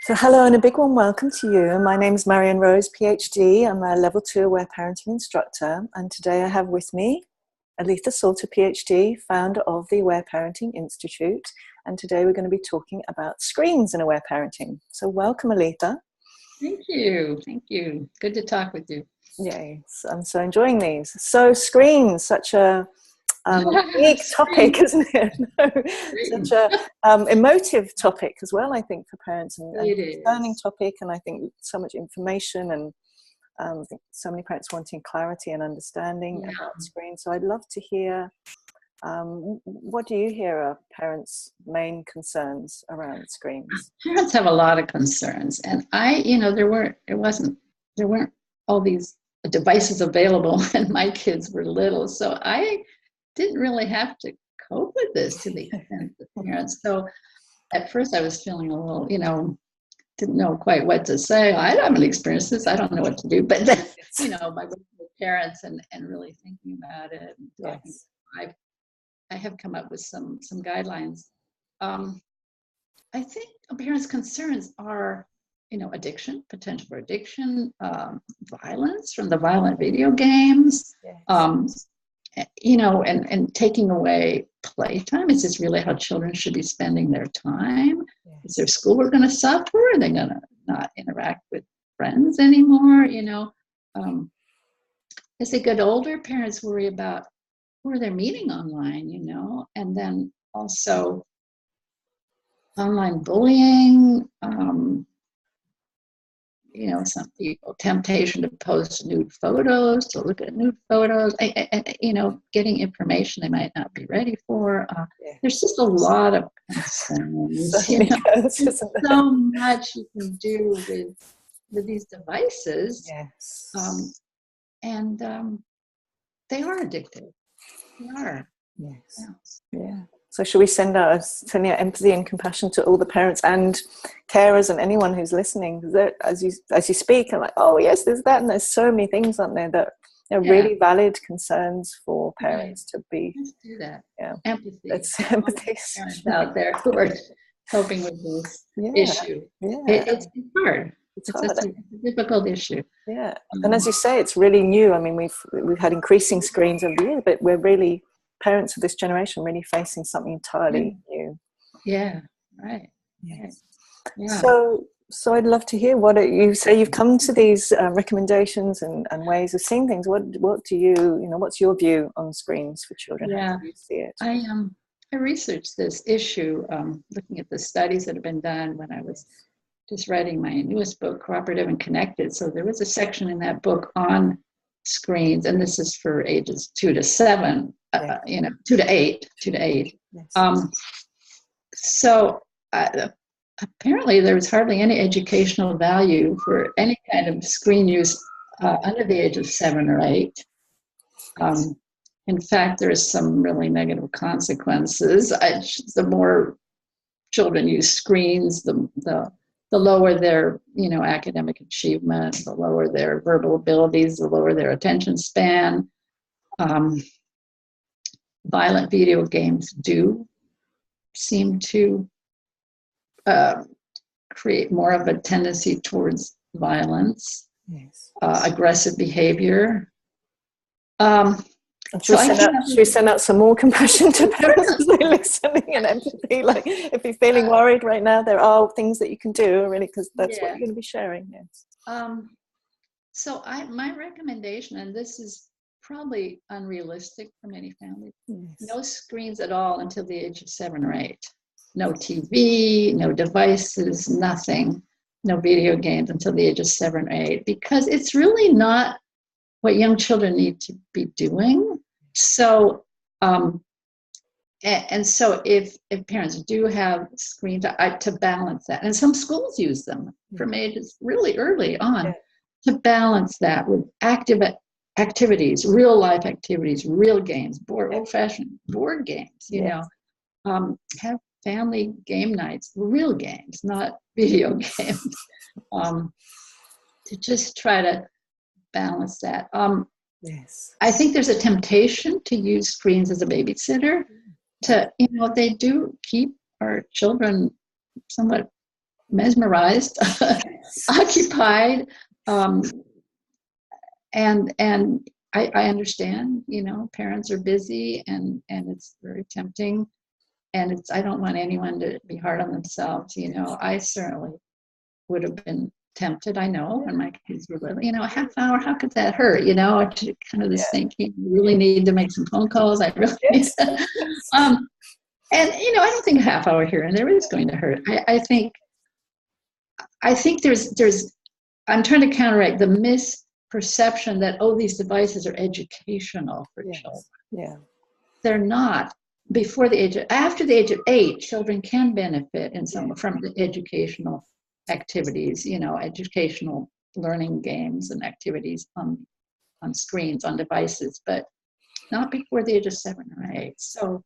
So hello and a big warm welcome to you. My name is Marion Rose, Ph.D. I'm a Level 2 Aware Parenting Instructor, and today I have with me Aletha Solter, Ph.D., founder of the Aware Parenting Institute, and today we're going to be talking about screens in aware parenting. So welcome, Aletha. Thank you. Thank you. Good to talk with you. Yay, I'm so enjoying these. So screens, such a big topic, isn't it? Such a emotive topic as well, I think, for parents, and concerning topic, and I think so much information, and I think so many parents wanting clarity and understanding about screens. So I'd love to hear, what do you hear are parents' main concerns around screens? Parents have a lot of concerns, and there weren't all these devices available when my kids were little, so I didn't really have to cope with this to the extent of parents. So at first I was feeling a little, didn't know quite what to say. I haven't experienced this. I don't know what to do. But then, by working with parents and really thinking about it and talking, I have come up with some guidelines. I think parents' concerns are, addiction, potential for addiction, violence from the violent video games, and taking away playtime. Is this really how children should be spending their time? Is their schoolwork going to suffer? Are they going to not interact with friends anymore? As they get older, parents worry about who are they meeting online, and then also online bullying, some people, temptation to post nude photos, to look at nude photos, getting information they might not be ready for. There's just a lot of concerns. There's so much you can do with these devices. And they are addictive. They are. Yeah. So should we send out empathy and compassion to all the parents and carers and anyone who's listening? As you speak, I'm like, oh yes, there's that, and there's so many things, aren't there, that are really valid concerns for parents to be. Let's do that. Yeah. Empathy. It's empathy. Parents out there who are coping with this issue. It's hard. It's a difficult issue. Yeah. And as you say, it's really new. I mean, we've had increasing screens over the years, but we're really, parents of this generation, really facing something entirely new. Yeah, right. Yes. Yeah. So I'd love to hear what you say. You've come to these recommendations and ways of seeing things. What do you, what's your view on screens for children? Yeah. How do you see it? I researched this issue, looking at the studies that have been done when I was just writing my newest book, Cooperative and Connected. So there was a section in that book on screens, and this is for ages 2 to 7, 2 to 8. So apparently there was hardly any educational value for any kind of screen use under the age of 7 or 8. In fact, there's some really negative consequences. The more children use screens, the lower their, academic achievement, the lower their verbal abilities, the lower their attention span. Violent video games do seem to create more of a tendency towards violence, aggressive behavior. Should we send out some more compassion to parents as they're listening, and empathy? Like, if you're feeling worried right now, there are things that you can do, really, because that's what you're going to be sharing. Yes. So my recommendation, and this is probably unrealistic for many families, no screens at all until the age of 7 or 8. No TV, no devices, nothing, no video games until the age of 7 or 8, because it's really not what young children need to be doing. So, and so if parents do have screens, to balance that, and some schools use them from ages really early on, to balance that with active activities, real life activities, real games, old-fashioned board games, have family game nights, real games, not video games, to just try to balance that. I think there's a temptation to use screens as a babysitter. They do keep our children somewhat mesmerized, occupied, and I understand, parents are busy and it's very tempting, and I don't want anyone to be hard on themselves. I certainly would have been tempted. I know when my kids were little, a half hour, how could that hurt? Kind of this thinking, you really need to make some phone calls. I really need to. And I don't think a half hour here and there is going to hurt. I think there's I'm trying to counteract the misperception that these devices are educational for children. Yeah, they're not. After the age of 8, children can benefit in from the educational activities, educational learning games and activities on screens, on devices, but not before the age of 7 or 8. So,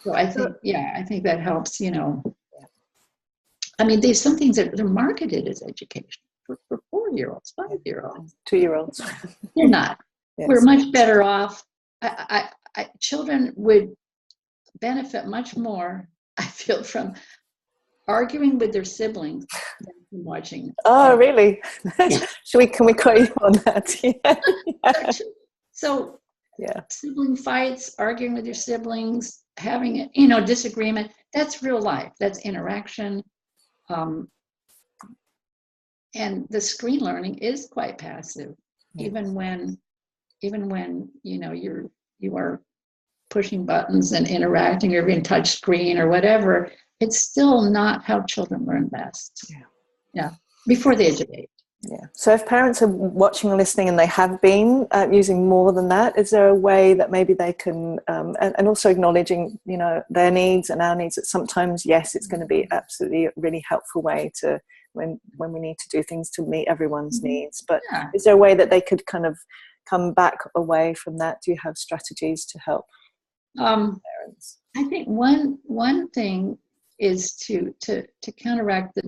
so I think that helps. I mean, there's some things that are marketed as education for 4-year-olds, 5-year-olds, 2-year-olds. They're not. Yes. We're much better off. Children would benefit much more, I feel, from arguing with their siblings than from watching. Oh, really? Yeah. Can we quote you on that? Yeah. So, sibling fights, arguing with your siblings, having disagreement, that's real life. That's interaction. And the screen learning is quite passive, even when you are pushing buttons and interacting or being touch screen or whatever. It's still not how children learn best. Yeah, before the age of 8. Yeah. So if parents are watching and listening and they have been using more than that, is there a way that maybe they can, and also acknowledging, their needs and our needs, that sometimes, yes, it's going to be absolutely a really helpful way to, when we need to do things to meet everyone's needs. But is there a way that they could kind of come back away from that? Do you have strategies to help parents? I think one thing is to counteract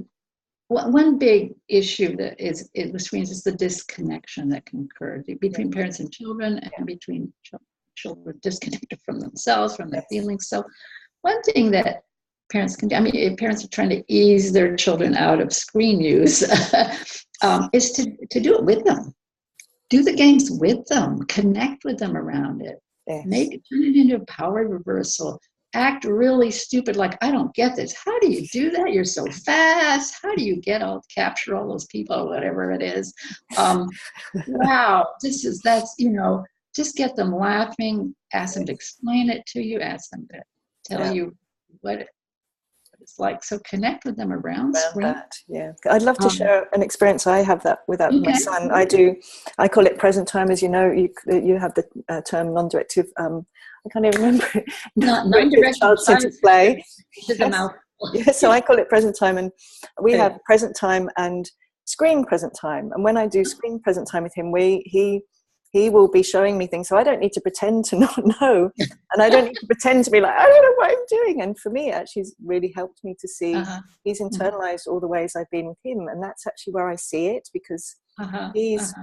one big issue that is with screens is the disconnection that can occur between parents and children, and between children disconnected from themselves, from their feelings. So one thing that parents can do, if parents are trying to ease their children out of screen use, is to do it with them. Do the games with them. Connect with them around it. Yes. Turn it into a power reversal. Act really stupid, like, I don't get this. How do you do that? You're so fast. How do you capture all those people, whatever it is? Wow, just get them laughing. Ask them to explain it to you. Ask them to tell you what it's like. So connect with them around screen. That. Yeah, I'd love to share an experience I have that with my son. I call it present time. As you know, you have the term non-directive. I can't even remember it. Non-directive child-centered play. Yes, so I call it present time, and we have present time and screen present time. And when I do screen present time with him, he will be showing me things, so I don't need to pretend to not know, and I don't need to pretend to be like, I don't know what I'm doing. And for me, it actually has really helped me to see he's internalized all the ways I've been with him, and that's actually where I see it, because he's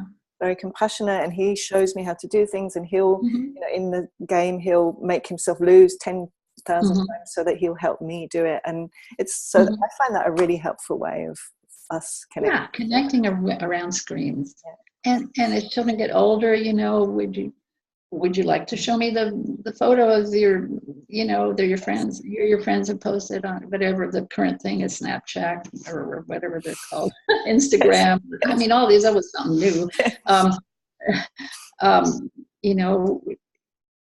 very compassionate, and he shows me how to do things, and he'll in the game he'll make himself lose 10,000 times so that he'll help me do it. And it's so I find that a really helpful way of us connecting around screens. And as children get older, would you like to show me the photo of they're your friends? Your friends have posted on whatever the current thing is, Snapchat or whatever they're called, Instagram. All these, that was something new.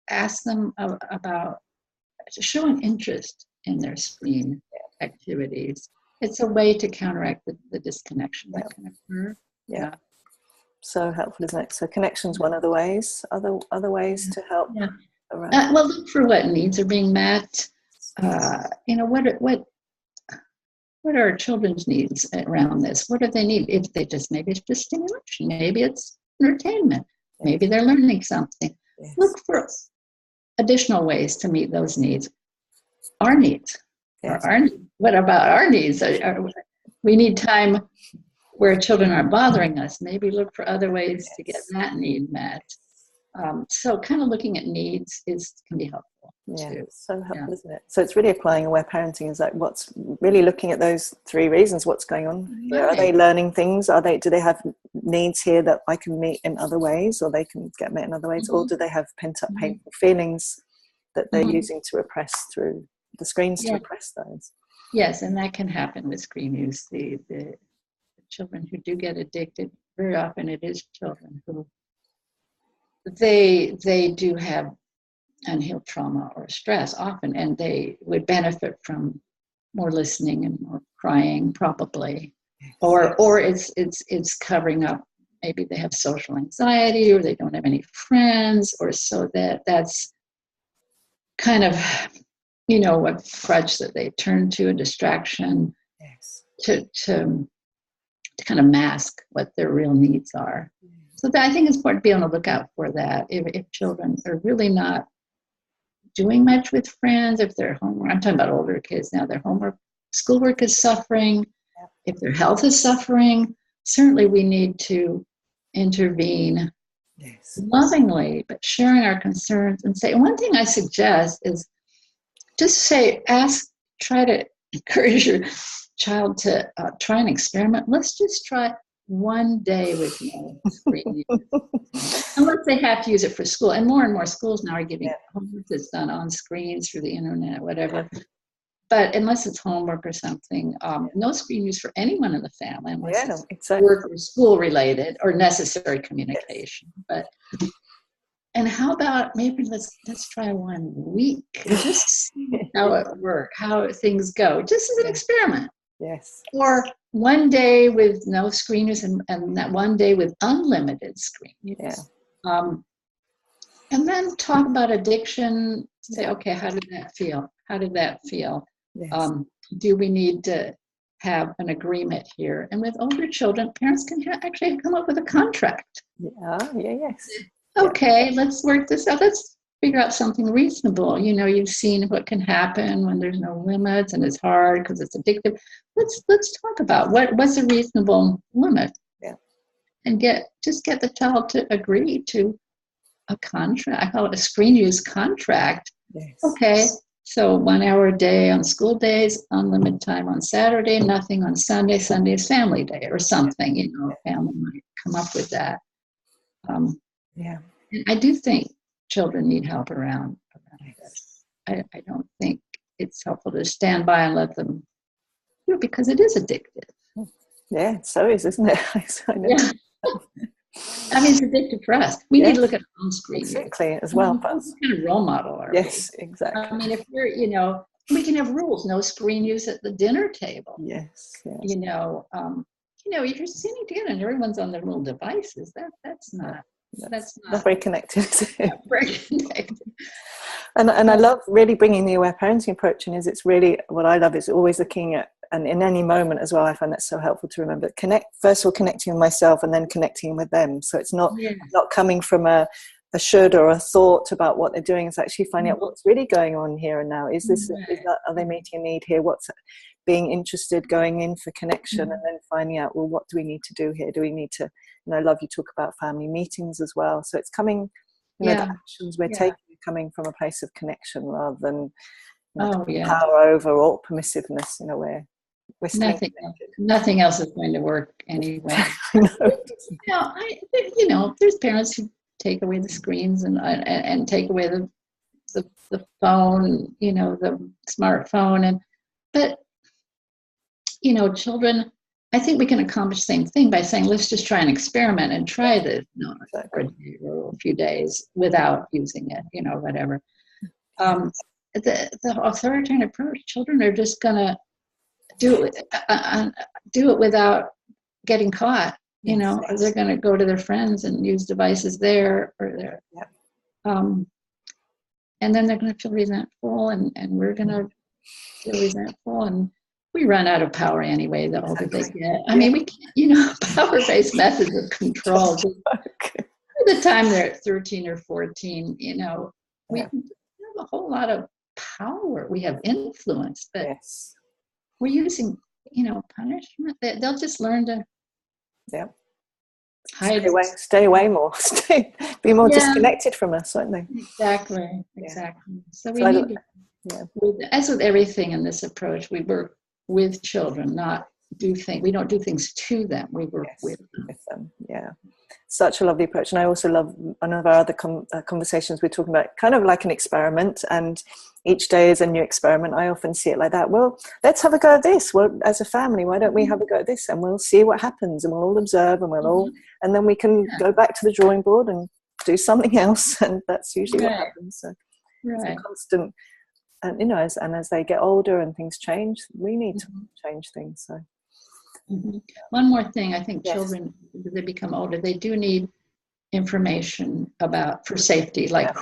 Ask them about showing interest in their screen activities. It's a way to counteract the disconnection that can occur. Yeah. So helpful, isn't it? So connection's one of the ways. Other ways to help. Yeah. Well, look for what needs are being met. What are children's needs around this? What do they need? Maybe it's just stimulation. Maybe it's entertainment. Maybe they're learning something. Yes. Look for additional ways to meet those needs. Our needs. Yes. What about our needs? We need time where children aren't bothering us. Maybe look for other ways to get that need met. So kind of looking at needs can be helpful. Yeah, too. it's so helpful, isn't it? So it's really applying aware parenting is like what's really looking at those 3 reasons, what's going on here. Are they learning things? Do they have needs here that I can meet in other ways, or they can get met in other ways? Or do they have pent up painful feelings that they're using to repress through the screens to repress those? Yes, and that can happen with screen use. The children who do get addicted, very often it is children who they do have unhealed trauma or stress often, and they would benefit from more listening and more crying probably, or it's covering up. Maybe they have social anxiety, or they don't have any friends, or so that's kind of a crutch that they turn to, a distraction to kind of mask what their real needs are. So I think it's important to be on the lookout for that. If children are really not doing much with friends, if their homework, I'm talking about older kids now, their schoolwork is suffering, if their health is suffering, certainly we need to intervene lovingly, but sharing our concerns and say, one thing I suggest is just try to encourage your child to try an experiment. Let's just try one day with no screen use. Unless they have to use it for school. And more schools now are giving homework that's done on screens through the internet, whatever. But unless it's homework or something, no screen use for anyone in the family unless it's work or school related or necessary communication. And how about maybe let's try 1 week, just see how it works, how things go, just as an experiment. Yes. Or 1 day with no screen use and that 1 day with unlimited screen use. Yeah. And then talk about addiction. Say, okay, how did that feel? How did that feel? Yes. Do we need to have an agreement here? And with older children, parents can actually come up with a contract. Yes. Okay, let's work this out. Let's figure out something reasonable. You've seen what can happen when there's no limits and it's hard because it's addictive. Let's talk about what's a reasonable limit. Yeah. And get the child to agree to a contract. I call it a screen use contract. Yes. Okay, so 1 hour a day on school days, unlimited time on Saturday, nothing on Sunday. Sunday is family day or something. A family might come up with that. I do think children need help around this. I don't think it's helpful to stand by and let them do it because it is addictive. Yeah, so isn't it? Yeah. I mean, it's addictive for us. We need to look at our own screen. Exactly, as well. What kind of role model are we? Yes, exactly. I mean, if we're, we can have rules, no screen use at the dinner table. Yes. You're sitting together and everyone's on their little devices. That's not very connected, is it? Very connected. And I love really bringing the aware parenting approach in. It's really what I love is always looking at, and in any moment as well, I find that so helpful to remember. First of all, connecting with myself and then connecting with them. So it's not coming from a should or a thought about what they're doing. It's actually finding out what's really going on here and now. Are they meeting a need here? What's being interested, going in for connection, and then finding out, well, what do we need to do here? Do we need to, I love you talk about family meetings as well. So it's coming, the actions we're taking coming from a place of connection rather than power over or permissiveness. We're nothing else is going to work anyway. There's parents who take away the screens and take away the phone, the smartphone, but children, I think we can accomplish the same thing by saying, let's just try an experiment and try this for a few days without using it, whatever. The authoritarian approach, children are just going to do it without getting caught, or they're going to go to their friends and use devices there or there. And then they're going to feel resentful and we're going to feel resentful, and we run out of power anyway the older they get. I mean, we can't, power-based methods of control. By the time they're 13 or 14, we have a whole lot of power. We have influence, but we're using, punishment. They'll just learn to hide. Stay away more. Be more Yeah, disconnected from us, won't they? exactly. Yeah. So we need to, as with everything in this approach, we work with children, not we don't do things to them. We work with them. Yeah. Such a lovely approach. And I also love one of our other conversations we're talking about, kind of like an experiment, and each day is a new experiment. I often see it like that. Well, let's have a go at this. Well, as a family, why don't we have a go at this, and we'll see what happens, and we'll all observe, and we'll all, and then we can go back to the drawing board and do something else. And that's usually what happens. So it's a constant, and as they get older and things change, we need to change things. So one more thing, I think children, as they become older, they do need information for safety, like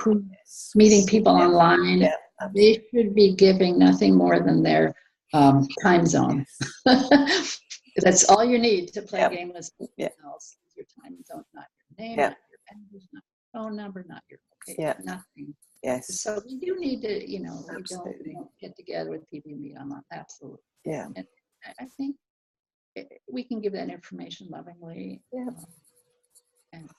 meeting people online. They should be giving nothing more than their time zone. That's all you need to play a game with someone else. Your time zone, not your name, not your address, not your phone number, not your location, nothing. Yes. So we do need to, we don't get together with people we meet online. Absolutely. Yeah. And I think we can give that information lovingly. And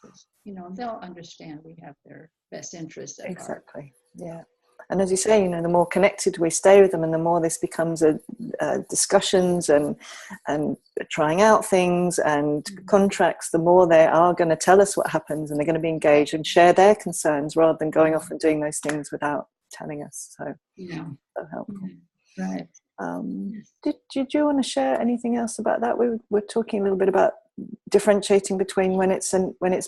they'll understand we have their best interest at heart. Yeah. And as you say, the more connected we stay with them, and the more this becomes discussions and trying out things and contracts, the more they are going to tell us what happens, and they're going to be engaged and share their concerns rather than going off and doing those things without telling us. So so helpful. Right. Did you want to share anything else about that? We were talking a little bit about differentiating between when it's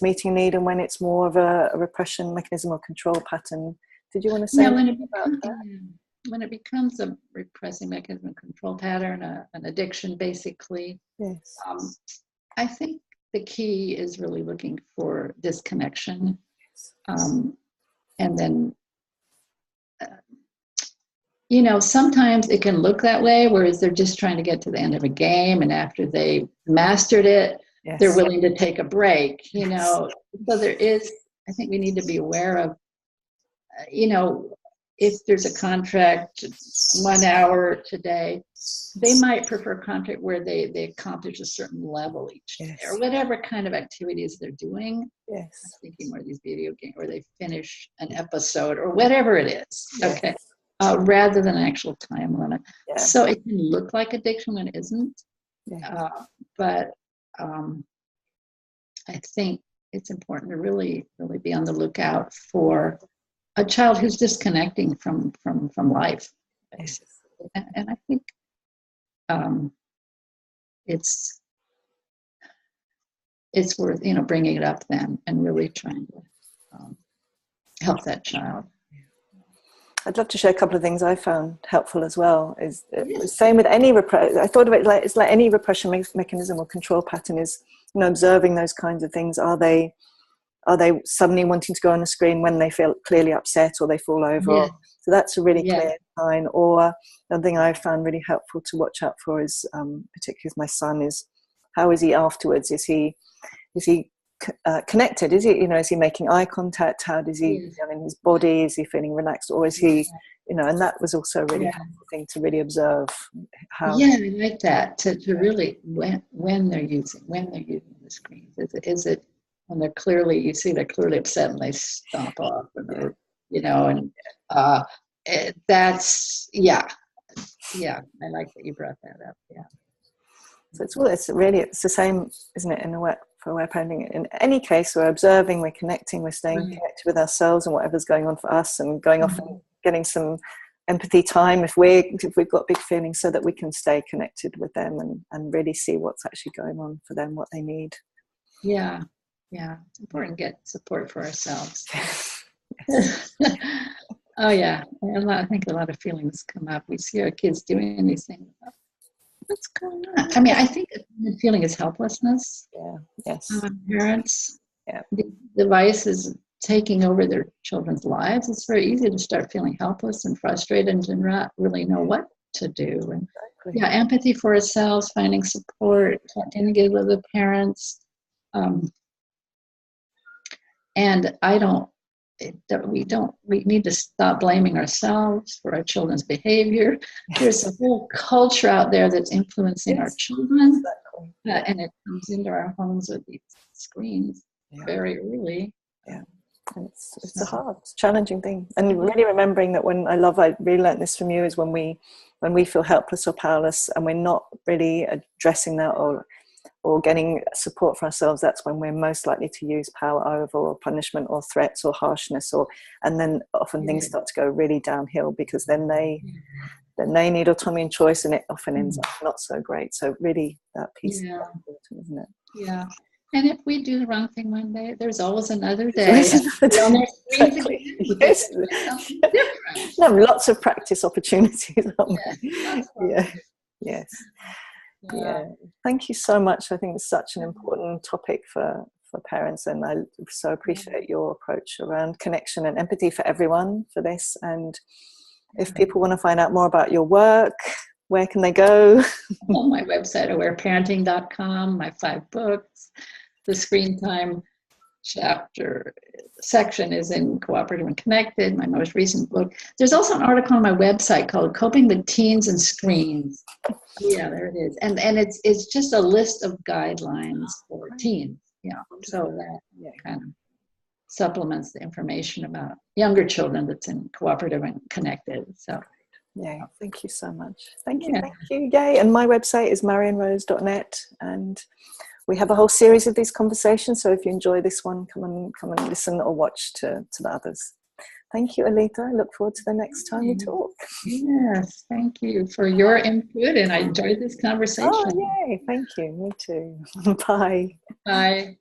meeting need and when it's more of a repression mechanism or control pattern. Did you want to say anything about that? When it becomes a repressing mechanism, control pattern, an addiction, basically, I think the key is really looking for disconnection, and then sometimes it can look that way, whereas they're just trying to get to the end of a game, and after they mastered it, they're willing to take a break, So there is, I think we need to be aware of, if there's a contract 1 hour today, they might prefer a contract where they accomplish a certain level each day, or whatever kind of activities they're doing. I'm thinking more of these video games, or they finish an episode, or whatever it is. Okay. Rather than an actual time limit. So it can look like addiction when it isn't. But I think it's important to really, really be on the lookout for a child who's disconnecting from life, basically. And I think it's worth, bringing it up then and really trying to help that child. I'd love to share a couple of things I found helpful as well. Is the same with any I thought of it like it's like any repression mechanism or control pattern is, observing those kinds of things. Are they suddenly wanting to go on the screen when they feel clearly upset or they fall over? So that's a really clear sign. Or another thing I found really helpful to watch out for is, particularly with my son, is how is he afterwards? Is he connected? Is he, is he making eye contact? How does he feel in his body? Is he feeling relaxed, or is he, and that was also a really helpful thing to really observe. How I like that, to really when they're using the screens. Is it when they're clearly upset and they stomp off, and that's I like that you brought that up. So it's the same, isn't it, in a way, for aware parenting. In any case, we're observing, we're connecting, we're staying connected with ourselves and whatever's going on for us, and going off and getting some empathy time if we've got big feelings, so that we can stay connected with them and really see what's actually going on for them, what they need. It's important to get support for ourselves. I think a lot of feelings come up. We see our kids doing these things. What's going on? I mean, I think the feeling is helplessness. Parents, the device is taking over their children's lives. It's very easy to start feeling helpless and frustrated and to not really know what to do. And empathy for ourselves, finding support, engage with the parents. And I don't we need to stop blaming ourselves for our children's behavior. There's a whole culture out there that's influencing our children, and it comes into our homes with these screens very early. Yeah. And it's a hard, it's challenging thing. And really remembering that I really learned this from you, is when we feel helpless or powerless and we're not really addressing that or getting support for ourselves, that's when we're most likely to use power over, or punishment or threats or harshness, and then often things start to go really downhill, because then they need autonomy and choice, and it often ends up not so great. So really that piece is important, isn't it? Yeah. And if we do the wrong thing one day, there's always another day. Exactly. Yes. No, lots of practice opportunities, aren't there? Yes. Yeah. Thank you so much. I think it's such an important topic for parents, and I so appreciate your approach around connection and empathy for everyone for this. And if people want to find out more about your work, where can they go? On my website, awareparenting.com, my 5 books. The screen time section is in Cooperative and Connected, my most recent book. There's also an article on my website called Coping with Teens and Screens. Yeah, there it is. And it's just a list of guidelines for teens. Yeah. So that kind of supplements the information about younger children that's in Cooperative and Connected. So yeah, thank you so much. Thank you. Yay. And my website is marionrose.net, and we have a whole series of these conversations. So if you enjoy this one, come and listen or watch to the others. Thank you, Aletha. I look forward to the next time we talk. Yes, thank you for your input, and I enjoyed this conversation. Oh, yay. Thank you. Me too. Bye. Bye.